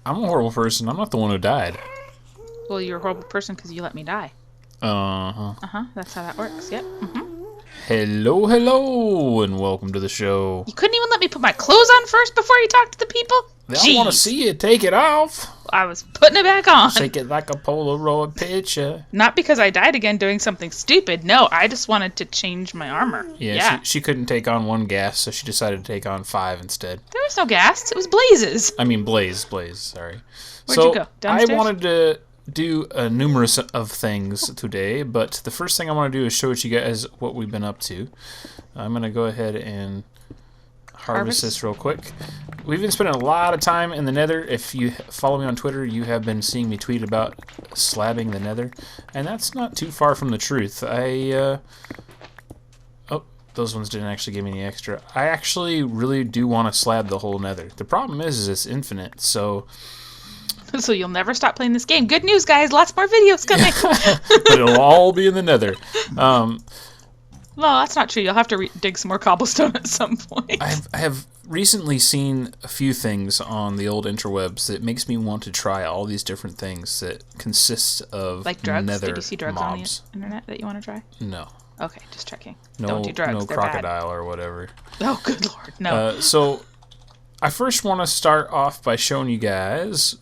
I'm a horrible person. I'm not the one who died. Well, you're a horrible person because you let me die. Uh-huh. Uh-huh. That's how that works. Yep. Hello, hello, and welcome to the show. You couldn't even let me put my clothes on first before you talked to the people? I want to see you take it off. I was putting it back on. Shake it like a Polaroid picture. Not because I died again doing something stupid. No, I just wanted to change my armor. Yeah. She couldn't take on one gas, so she decided to take on 5 instead. There was no gas. It was blazes. I mean, Blaze, sorry. Where'd you go? Downstairs? I wanted to do a numerous of things today, but the first thing I want to do is show you guys what we've been up to. I'm going to go ahead and harvest this real quick. We've been spending a lot of time in the Nether. If you follow me on Twitter, you have been seeing me tweet about slabbing the Nether, and that's not too far from the truth. Oh, those ones didn't actually give me any extra. I actually really do want to slab the whole Nether. The problem is it's infinite, so... So you'll never stop playing this game. Good news, guys. Lots more videos coming. But it'll all be in the Nether. Well, that's not true. You'll have to dig some more cobblestone at some point. I have recently seen a few things on the old interwebs that makes me want to try all these different things that consist of like drugs? Nether Did you see drugs mobs. on the internet that you want to try? No. Okay, just checking. No, don't do drugs. No They're crocodile bad. or whatever. Oh, good lord, no. So, I first want to start off by showing you guys.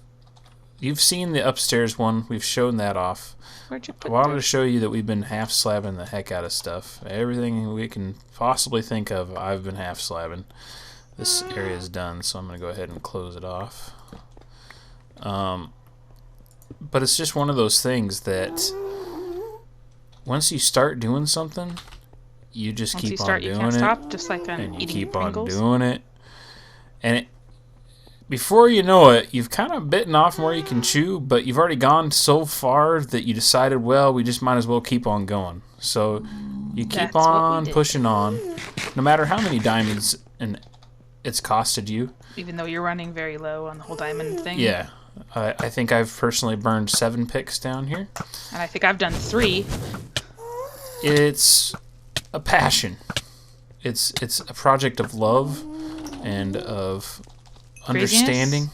You've seen the upstairs one. We've shown that off. Where'd you put I wanted to show you that we've been half slabbing the heck out of stuff. Everything we can possibly think of, I've been half slabbing. This area is done, so I'm going to go ahead and close it off. But it's just one of those things that once you start doing something, you just Once keep you start, on doing you can't it. stop, just like and you eating keep Pringles. on doing it. And before you know it, you've kind of bitten off more you can chew, but you've already gone so far that you decided, well, we just might as well keep on going. So you keep on pushing on, no matter how many diamonds it's costed you. Even though you're running very low on the whole diamond thing. Yeah. I think I've personally burned 7 picks down here. And I think I've done 3. It's a passion. It's a project of love and of understanding.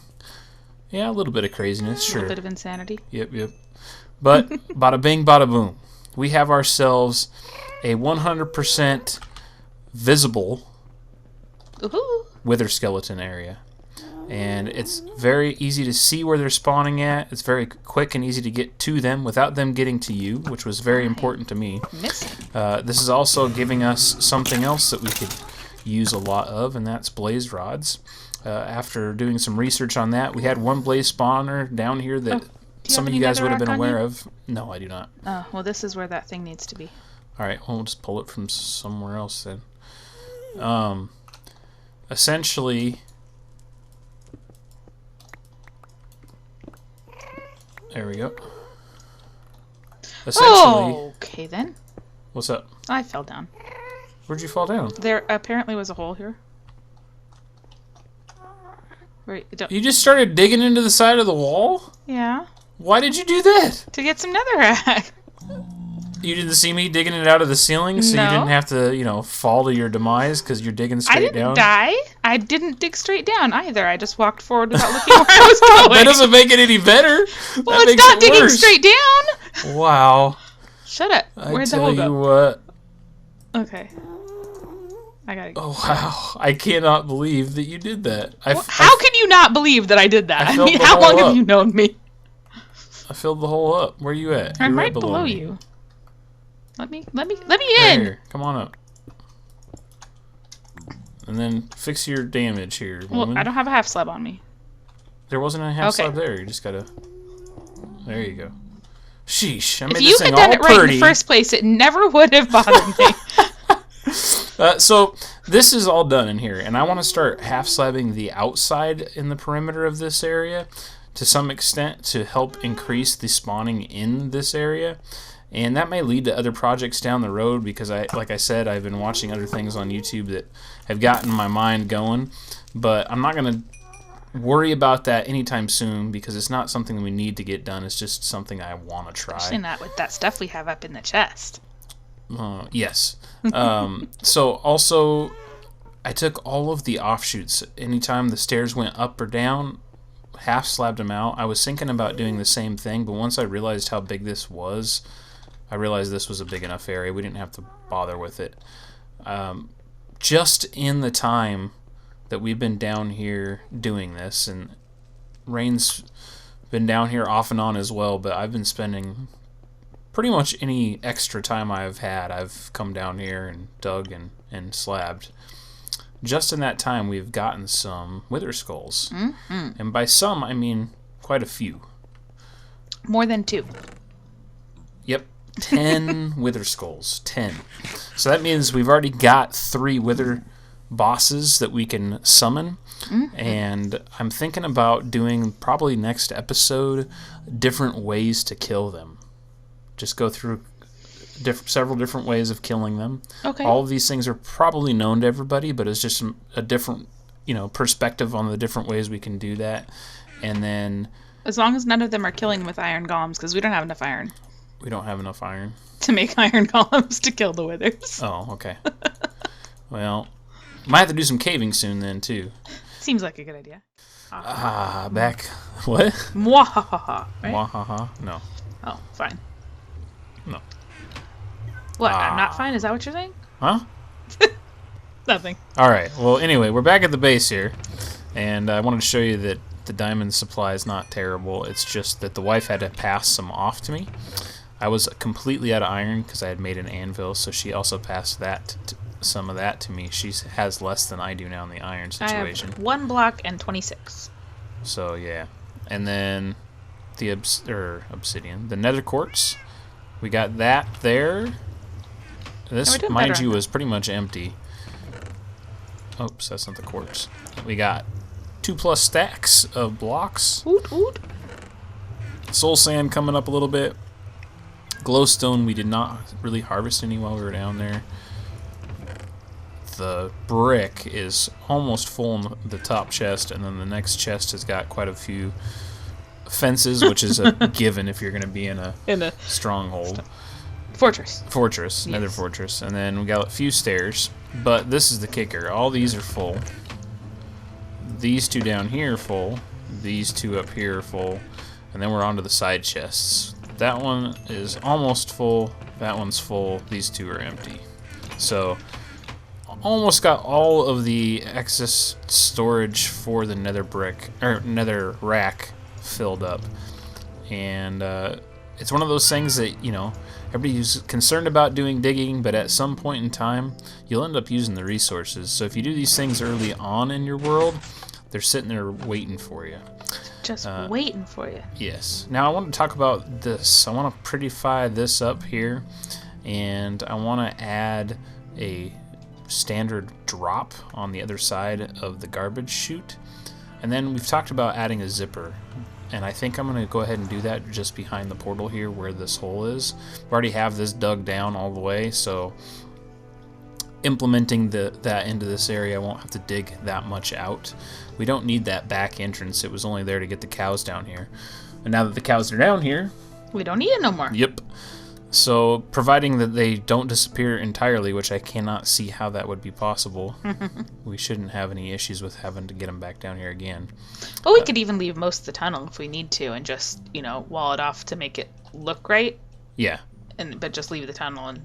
Yeah, a little bit of craziness, sure. A little bit of insanity. Yep. But bada bing, bada boom. We have ourselves a 100% visible wither skeleton area. And it's very easy to see where they're spawning at. It's very quick and easy to get to them without them getting to you, which was very important to me. This is also giving us something else that we could use a lot of, and that's blaze rods. After doing some research on that, we had one blaze spawner down here that some of you guys would have been aware of. No, I do not. Oh, well, this is where that thing needs to be. All right, we'll just pull it from somewhere else then. Essentially, there we go. Essentially, okay then. What's up? I fell down. Where'd you fall down? There apparently was a hole here. Wait, you just started digging into the side of the wall? Yeah. Why did you do that? To get some netherrack. You didn't see me digging it out of the ceiling, so you didn't have to, fall to your demise because you're digging straight down? I didn't die. I didn't dig straight down either. I just walked forward without looking where I was going. That doesn't make it any better. Well, it's not digging straight down. Wow. Shut up. Where'd the hole go? I tell you what. Okay. I gotta go. Oh, wow. I cannot believe that you did that. How can you not believe that I did that? I mean, how long have you known me? I filled the hole up. Where are you at? I'm right below you. Let me in. Here, come on up. And then fix your damage here, woman. Well, I don't have a half slab on me. There wasn't a half slab there. You just gotta... There you go. Sheesh. I made if you had done it right in the first place, it never would have bothered me. So this is all done in here, and I want to start half slabbing the outside in the perimeter of this area to some extent to help increase the spawning in this area. And that may lead to other projects down the road because, like I said, I've been watching other things on YouTube that have gotten my mind going. But I'm not going to worry about that anytime soon because it's not something we need to get done. It's just something I want to try. Especially not with that stuff we have up in the chest. Yes. So also, I took all of the offshoots. Anytime the stairs went up or down, half slabbed them out. I was thinking about doing the same thing, but once I realized how big this was, I realized this was a big enough area. We didn't have to bother with it. Just in the time that we've been down here doing this, and Rain's been down here off and on as well, but I've been spending pretty much any extra time I've had, I've come down here and dug and slabbed. Just in that time, we've gotten some wither skulls. Mm-hmm. And by some, I mean quite a few. More than 2. Yep. 10 wither skulls. 10. So that means we've already got 3 wither bosses that we can summon. Mm-hmm. And I'm thinking about doing, probably next episode, different ways to kill them. Just go through several different ways of killing them. Okay. All of these things are probably known to everybody, but it's just a different, perspective on the different ways we can do that. And then, as long as none of them are killing with iron golems, because we don't have enough iron. We don't have enough iron to make iron golems to kill the withers. Oh, okay. Well, might have to do some caving soon then too. Seems like a good idea. Back. What? Mwahaha. Right? Mwahaha. No. Oh, fine. No. What? I'm not fine? Is that what you're saying? Huh? Nothing. All right. Well, anyway, we're back at the base here, and I wanted to show you that the diamond supply is not terrible. It's just that the wife had to pass some off to me. I was completely out of iron because I had made an anvil, so she also passed some of that to me. She has less than I do now in the iron situation. I have 1 block and 26. So yeah, and then the obsidian, the nether quartz. We got that there. This, mind you, was pretty much empty. Oops, that's not the quartz. We got 2+ stacks of blocks. Oot, oot. Soul sand coming up a little bit. Glowstone, we did not really harvest any while we were down there. The brick is almost full in the top chest, and then the next chest has got quite a few fences, which is a given if you're going to be in a stronghold. Fortress. Yes. Nether fortress. And then we got a few stairs, but this is the kicker. All these are full. These 2 down here are full. These 2 up here are full. And then we're on to the side chests. That one is almost full. That one's full. These 2 are empty. So almost got all of the excess storage for the nether brick or nether rack filled up. And it's one of those things that, everybody's concerned about doing digging, but at some point in time, you'll end up using the resources. So if you do these things early on in your world, they're sitting there waiting for you. Just waiting for you. Yes. Now I want to talk about this. I want to prettify this up here, and I want to add a standard drop on the other side of the garbage chute. And then we've talked about adding a zipper. And I think I'm going to go ahead and do that just behind the portal here where this hole is. We already have this dug down all the way, so implementing that into this area, I won't have to dig that much out. We don't need that back entrance. It was only there to get the cows down here. And now that the cows are down here, we don't need it no more. Yep. So providing that they don't disappear entirely, which I cannot see how that would be possible, we shouldn't have any issues with having to get them back down here again. Well, we could even leave most of the tunnel if we need to and just, wall it off to make it look right. Yeah. But just leave the tunnel and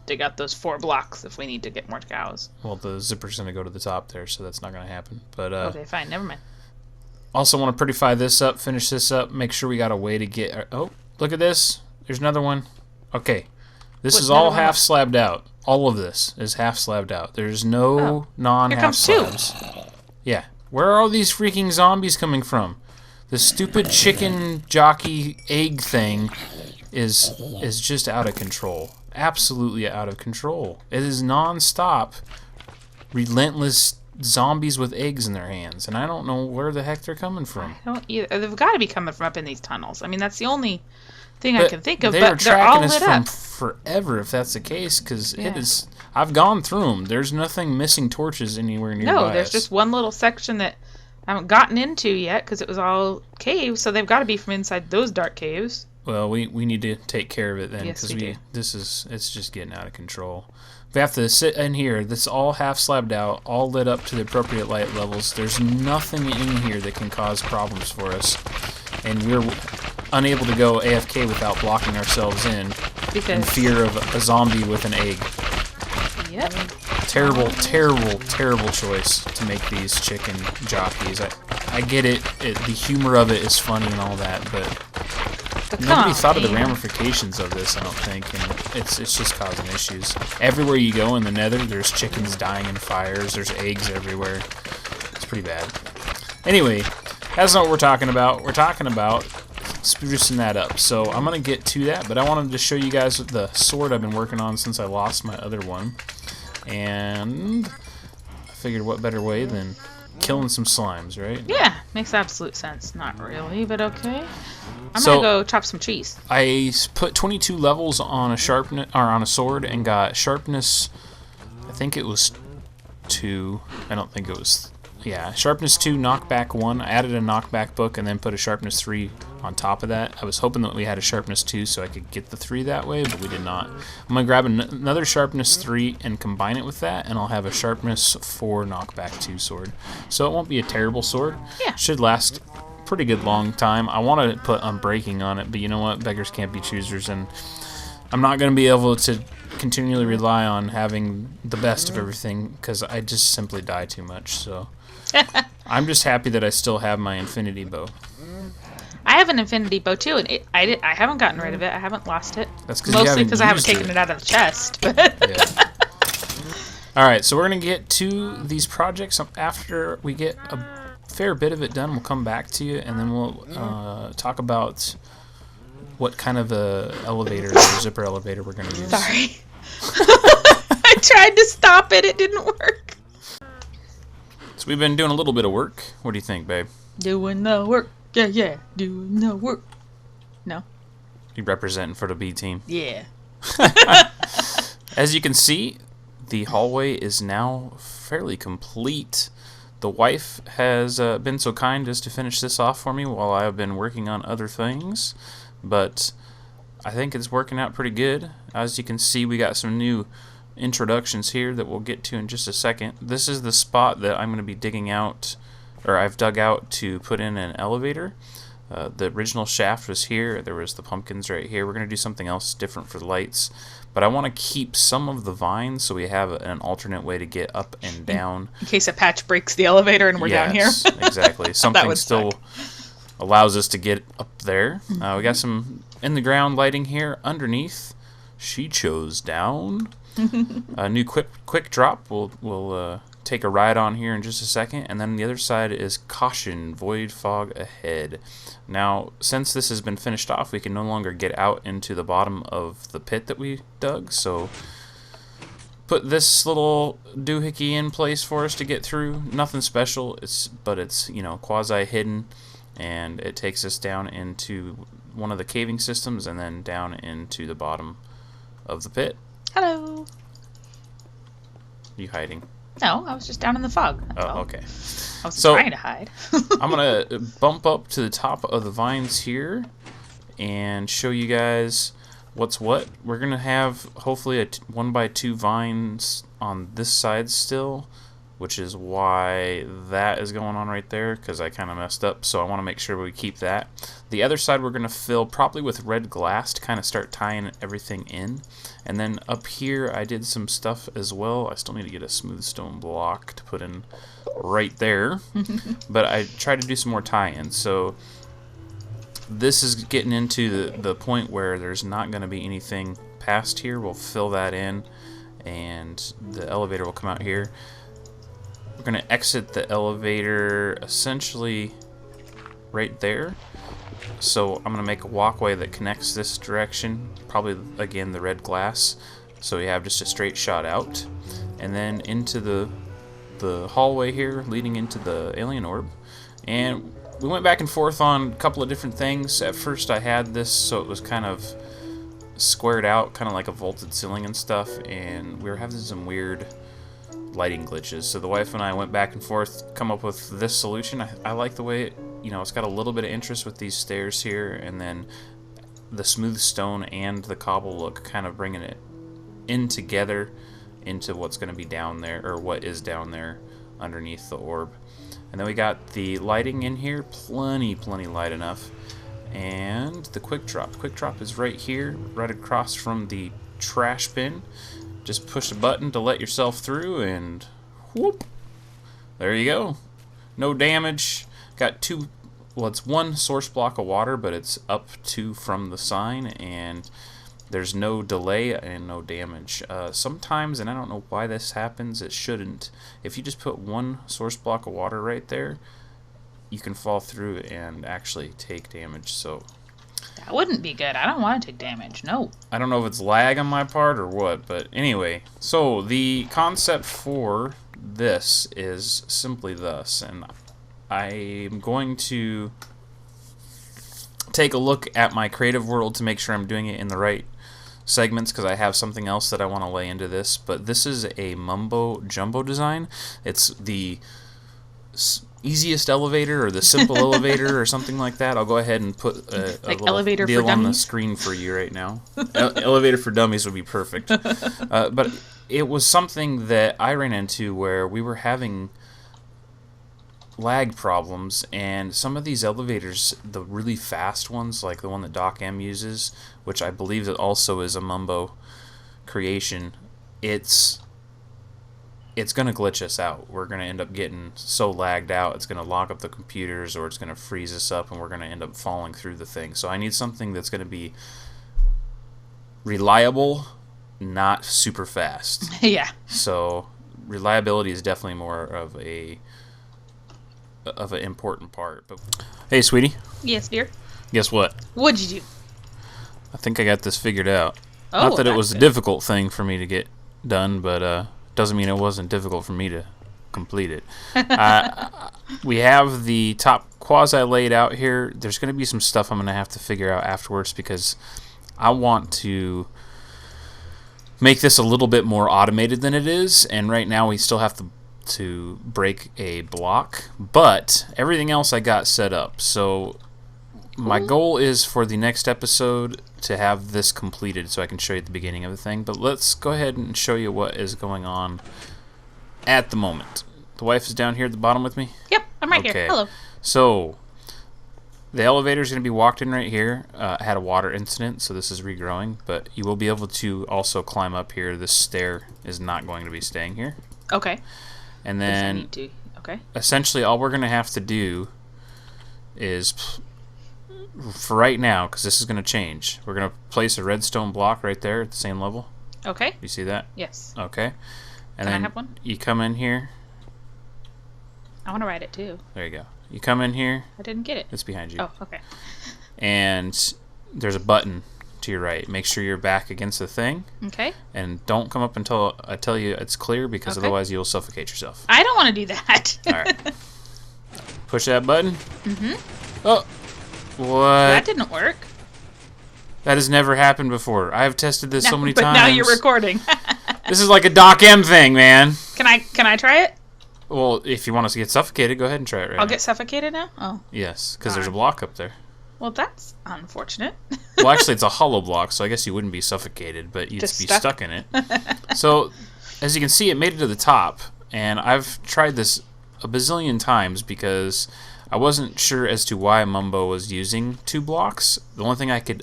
dig out those 4 blocks if we need to get more cows. Well, the zipper's going to go to the top there, so that's not going to happen. But okay, fine. Never mind. Also want to prettify this up, finish this up, make sure we got a way to get... Oh, look at this. There's another one. Okay. This is all half slabbed out. All of this is half slabbed out. There's no non-half slabs. Yeah. Where are all these freaking zombies coming from? The stupid chicken jockey egg thing is just out of control. Absolutely out of control. It is non-stop, relentless zombies with eggs in their hands, and I don't know where the heck they're coming from. I don't either. They've got to be coming from up in these tunnels. I mean, that's the only thing I can think of. But they're all lit up. Forever, if that's the case, because it is. I've gone through them. There's nothing missing torches anywhere nearby. No, there's just one little section that I haven't gotten into yet because it was all caves. So they've got to be from inside those dark caves. Well, we need to take care of it then, Yes, because it's just getting out of control. We have to sit in here. This is all half slabbed out, all lit up to the appropriate light levels. There's nothing in here that can cause problems for us. And we're unable to go AFK without blocking ourselves in fear of a zombie with an egg. Yep. Terrible, terrible, terrible choice to make these chicken jockeys. I get it. The humor of it is funny and all that, but nobody thought of the ramifications of this, I don't think, and it's just causing issues. Everywhere you go in the Nether, there's chickens dying in fires. There's eggs everywhere. It's pretty bad. Anyway, that's not what we're talking about. We're talking about sprucing that up. So I'm going to get to that, but I wanted to show you guys the sword I've been working on since I lost my other one. And I figured what better way than killing some slimes, right? Yeah, makes absolute sense. Not really, but okay. I'm gonna go chop some trees. I put 22 levels on a sharpness or on a sword and got sharpness. I think it was 2. I don't think it was. Yeah, sharpness 2, knockback 1. I added a knockback book and then put a sharpness 3 on top of that. I was hoping that we had a sharpness 2 so I could get the 3 that way, but we did not. I'm going to grab another sharpness 3 and combine it with that, and I'll have a sharpness 4 knockback 2 sword. So it won't be a terrible sword. Yeah. Should last a pretty good long time. I want to put unbreaking on it, but you know what? Beggars can't be choosers, and I'm not going to be able to continually rely on having the best of everything because I just simply die too much, so... I'm just happy that I still have my infinity bow. I have an infinity bow too, and I haven't gotten rid of it. I haven't lost it. That's mostly because I haven't taken it out of the chest. Yeah. All right, so we're gonna get to these projects after we get a fair bit of it done. We'll come back to you, and then we'll talk about what kind of a elevator or zipper elevator we're gonna use. Sorry, I tried to stop it. It didn't work. So we've been doing a little bit of work. What do you think, babe? Doing the work. Yeah, yeah. Doing the work. No? You representing for the B team. Yeah. As you can see, the hallway is now fairly complete. The wife has been so kind as to finish this off for me while I have been working on other things. But I think it's working out pretty good. As you can see, we got some new introductions here that we'll get to in just a second. This is the spot that I'm going to be digging out, or I've dug out to put in an elevator. The original shaft was here. There was the pumpkins right here. We're going to do something else different for the lights, but I want to keep some of the vines so we have an alternate way to get up and down. In case a patch breaks the elevator and we're down here. Exactly. Something still allows us to get up there. We got some in the ground lighting here underneath. She chose down. A new quick drop. We'll take a ride on here in just a second, and then the other side is caution, void fog ahead. Now, since this has been finished off, we can no longer get out into the bottom of the pit that we dug. So, put this little doohickey in place for us to get through. Nothing special. But it's quasi hidden, and it takes us down into one of the caving systems, and then down into the bottom of the pit. Hello. You hiding? No, I was just down in the fog. That's all. Okay. I was trying to hide. I'm going to bump up to the top of the vines here and show you guys what's what. We're going to have hopefully a 1x2 vines on this side still, which is why that is going on right there, because I kind of messed up, so I want to make sure we keep that. The other side we're going to fill probably with red glass to kind of start tying everything in. And then up here I did some stuff as well. I still need to get a smooth stone block to put in right there, but I tried to do some more tie-ins. So this is getting into the point where there's not going to be anything past here. We'll fill that in, and the elevator will come out here. We're going to exit the elevator essentially right there. So I'm going to make a walkway that connects this direction, probably again the red glass, so we have just a straight shot out, and then into the hallway here leading into the alien orb. And we went back and forth on a couple of different things. At first I had this so it was kind of squared out, kind of like a vaulted ceiling and stuff, and we were having some weird lighting glitches. So the wife and I went back and forth, come up with this solution. I like the way it's got a little bit of interest with these stairs here, and then the smooth stone and the cobble look kind of bringing it in together into what's going to be down there, or what is down there underneath the orb. And then we got the lighting in here, plenty light enough. And the quick drop. Quick drop is right here, right across from the trash bin. Just push a button to let yourself through, and whoop, there you go. No damage. Got two, well, it's one source block of water, but it's up 2 from the sign, and there's no delay and no damage. Sometimes, and I don't know why this happens, it shouldn't. If you just put one source block of water right there, you can fall through and actually take damage. So that wouldn't be good. I don't want to take damage. No. I don't know if it's lag on my part or what, but anyway. So the concept for this is simply thus, and I'm going to take a look at my creative world to make sure I'm doing it in the right segments, because I have something else that I want to lay into this. But this is a mumbo jumbo design. It's the easiest elevator, or the simple elevator, or something like that. I'll go ahead and put a little elevator deal for on the dummies? screen for you right now. Elevator for dummies would be perfect. But it was something that I ran into where we were having lag problems, and some of these elevators, the really fast ones, like the one that Doc M uses, which I believe that also is a Mumbo creation, it's going to glitch us out. We're going to end up getting so lagged out, it's going to lock up the computers, or it's going to freeze us up, and we're going to end up falling through the thing. So I need something that's going to be reliable, not super fast. Yeah. So reliability is definitely more of an important part. But hey, sweetie. Yes, dear. Guess what? What'd you do? I think I got this figured out. Oh, not that it was a good. difficult thing for me to get done, but doesn't mean it wasn't difficult for me to complete it. We have the top quasi laid out here. There's going to be some stuff I'm going to have to figure out afterwards, because I want to make this a little bit more automated than it is, and right now we still have to break a block, but everything else I got set up. So my goal is for the next episode to have this completed so I can show you the beginning of the thing. But let's go ahead and show you what is going on at the moment. The wife is down here at the bottom with me? Yep, I'm right here. Hello. So the elevator is going to be walked in right here. I had a water incident, so this is regrowing, but you will be able to also climb up here. This stair is not going to be staying here. Okay. And then okay. Essentially all we're going to have to do is, for right now, because this is going to change, we're going to place a redstone block right there at the same level. Okay. You see that? Yes. Okay. And Can I then have one? you come in here. I want to ride it too. There you go. You come in here. I didn't get it. It's behind you. Oh, okay. And there's a button to your right. Make sure you're back against the thing. Okay. And don't come up until I tell you it's clear, because otherwise you'll suffocate yourself. I don't want to do that. All right. Push that button. Mm-hmm. Oh. What? That didn't work. That has never happened before. I have tested this so many but times. now you're recording. This is like a Doc M thing, man. Can I try it? Well, if you want us to get suffocated, go ahead and try it right now. I'll get suffocated now? Oh. Yes, because there's a block up there. Well, that's unfortunate. Well, actually, it's a hollow block, so I guess you wouldn't be suffocated, but you'd Just be stuck in it. So, as you can see, it made it to the top, and I've tried this a bazillion times because I wasn't sure as to why Mumbo was using 2 blocks. The only thing I could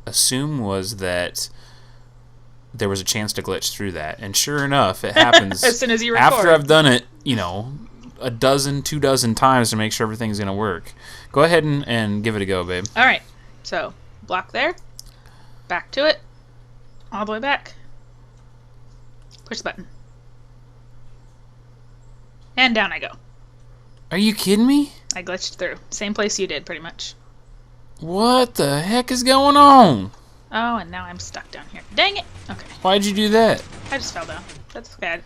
assume was that there was a chance to glitch through that, and sure enough, it happens. As soon as you record. After I've done it, a dozen, 2 dozen times to make sure everything's going to work. Go ahead and give it a go, babe. All right. So, block there. Back to it. All the way back. Push the button. And down I go. Are you kidding me? I glitched through. Same place you did, pretty much. What the heck is going on? Oh, and now I'm stuck down here. Dang it. Okay. Why'd you do that? I just fell down. That's bad.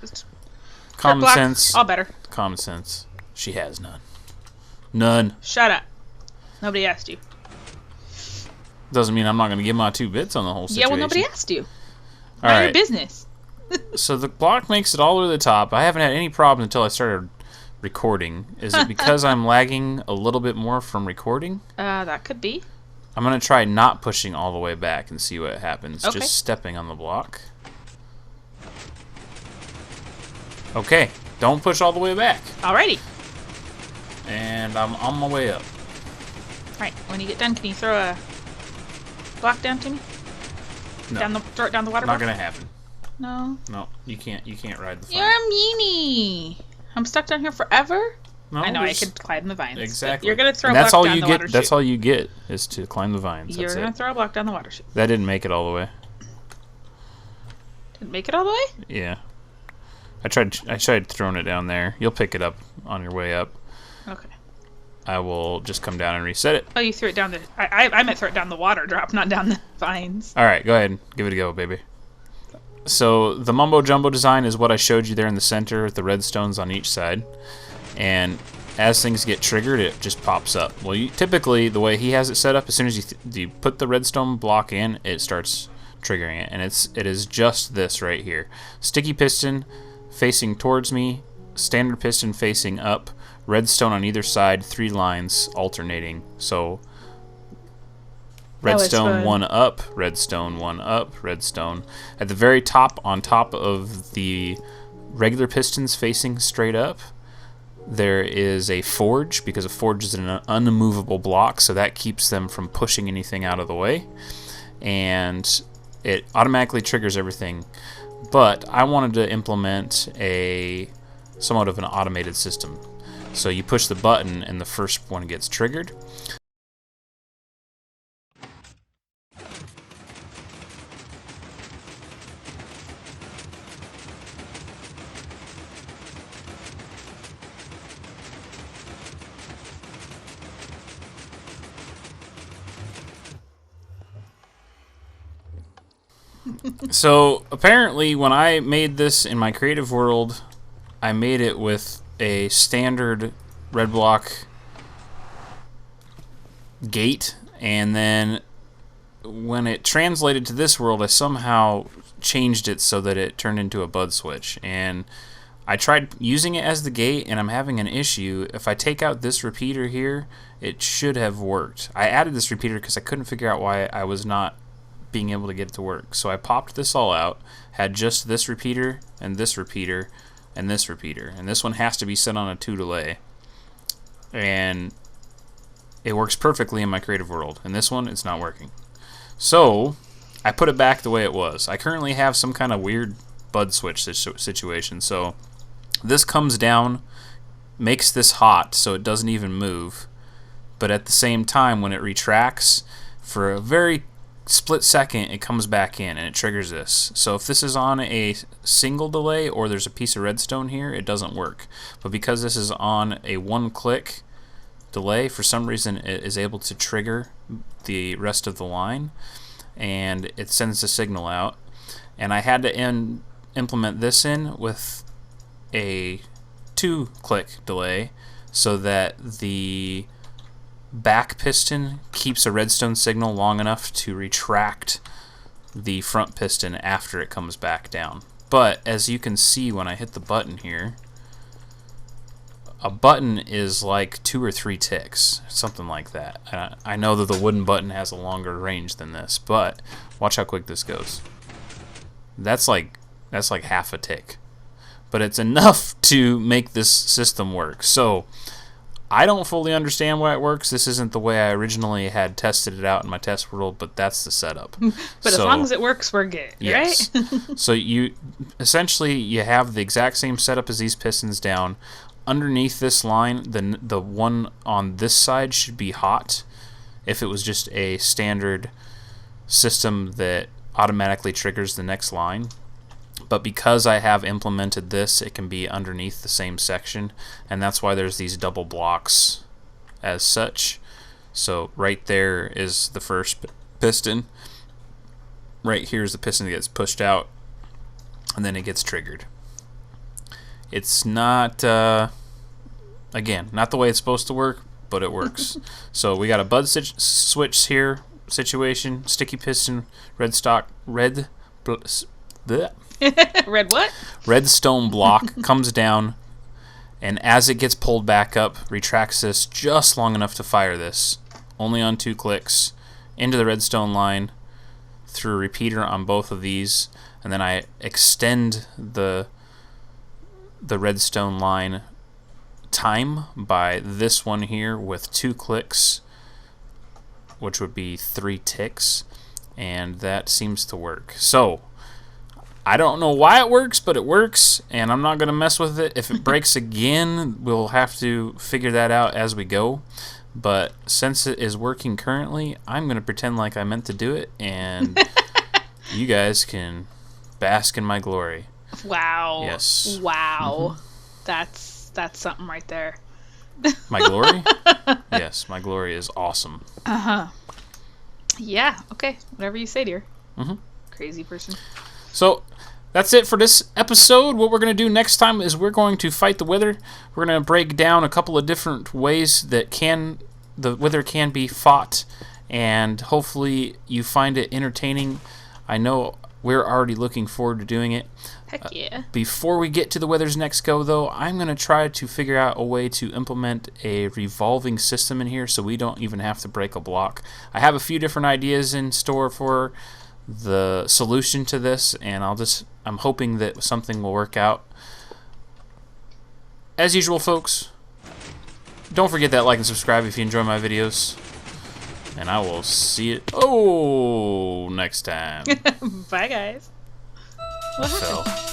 Common sense. All better. Common sense. She has none. None. Shut up. Nobody asked you. Doesn't mean I'm not going to give my 2 bits on the whole situation. Yeah, well, nobody asked you. All Mind right. your business. So the block makes it all the way to the top. I haven't had any problems until I started recording. Is it because I'm lagging a little bit more from recording? That could be. I'm going to try not pushing all the way back and see what happens. Okay. Just stepping on the block. Okay, don't push all the way back. Alrighty. And I'm on my way up. Alright, when you get done, can you throw a block down to me? No. Throw it down the water Not block? gonna happen. No. No, you can't ride the vine. You're a meanie. I'm stuck down here forever? No, I know, I could climb the vines. Exactly. You're gonna throw and a that's block all down you the get. water chute. That's all you get is to climb the vines. You're That's gonna it. throw a block down the water chute. That didn't make it all the way. Didn't make it all the way? Yeah. I tried throwing it down there. You'll pick it up on your way up. Okay. I will just come down and reset it. Oh, you threw it down the... I meant throw it down the water drop, not down the vines. Alright, go ahead. Give it a go, baby. So, the Mumbo Jumbo design is what I showed you there in the center with the redstones on each side. And as things get triggered, it just pops up. Well, typically, the way he has it set up, as soon as you put the redstone block in, it starts triggering it. And it is just this right here. Sticky piston facing towards me, standard piston facing up, redstone on either side, 3 lines alternating. So redstone 1 up, redstone 1 up, redstone. At the very top, on top of the regular pistons facing straight up, there is a forge, because a forge is an unmovable block, so that keeps them from pushing anything out of the way. And it automatically triggers everything. But I wanted to implement somewhat of an automated system. So you push the button and the first one gets triggered. So apparently when I made this in my creative world, I made it with a standard red block gate, and then when it translated to this world, I somehow changed it so that it turned into a bud switch. And I tried using it as the gate, and I'm having an issue. If I take out this repeater here, it should have worked. I added this repeater because I couldn't figure out why I was not being able to get it to work. So I popped this all out, had just this repeater and this repeater and this repeater, and this one has to be set on a 2 delay, and it works perfectly in my creative world. And this one, it's not working. So I put it back the way it was. I currently have some kind of weird bud switch situation. So this comes down, makes this hot so it doesn't even move, but at the same time when it retracts for a very split second, it comes back in and it triggers this. So if this is on a single delay or there's a piece of redstone here, it doesn't work. But because this is on a 1-click delay, for some reason it is able to trigger the rest of the line, and it sends the signal out. And I had to implement this in with a 2-click delay so that the back piston keeps a redstone signal long enough to retract the front piston after it comes back down. But as you can see when I hit the button here, a button is like 2 or 3 ticks, something like that. I know that the wooden button has a longer range than this, but watch how quick this goes. That's like half a tick, but it's enough to make this system work. So I don't fully understand why it works. This isn't the way I originally had tested it out in my test world, but that's the setup. But as long as it works, we're good, yes. right? So you have the exact same setup as these pistons down. Underneath this line, the one on this side should be hot. If it was just a standard system that automatically triggers the next line. But because I have implemented this, it can be underneath the same section, and that's why there's these double blocks as such. So right there is the first piston. Right here is the piston that gets pushed out, and then it gets triggered. It's not, again, not the way it's supposed to work, but it works. So we got a bud switch here situation, sticky piston, red what? Redstone block comes down, and as it gets pulled back up, retracts this just long enough to fire this, only on 2 clicks, into the redstone line, through a repeater on both of these, and then I extend the the redstone line time by this one here with 2 clicks, which would be 3 ticks, and that seems to work. So I don't know why it works, but it works, and I'm not going to mess with it. If it breaks again, we'll have to figure that out as we go. But since it is working currently, I'm going to pretend like I meant to do it, and you guys can bask in my glory. Wow. Yes. Wow. That's something right there. My glory? Yes, my glory is awesome. Uh-huh. Yeah, okay. Whatever you say, dear. Crazy person. So, that's it for this episode. What we're going to do next time is we're going to fight the Wither. We're going to break down a couple of different ways that the Wither can be fought, and hopefully you find it entertaining. I know we're already looking forward to doing it. Heck yeah. Before we get to the Wither's next go, though, I'm going to try to figure out a way to implement a revolving system in here so we don't even have to break a block. I have a few different ideas in store for the solution to this, and I'm hoping that something will work out. As usual, folks, don't forget that like and subscribe if you enjoy my videos, and I will see you next time. Bye, guys. What happened? Fell.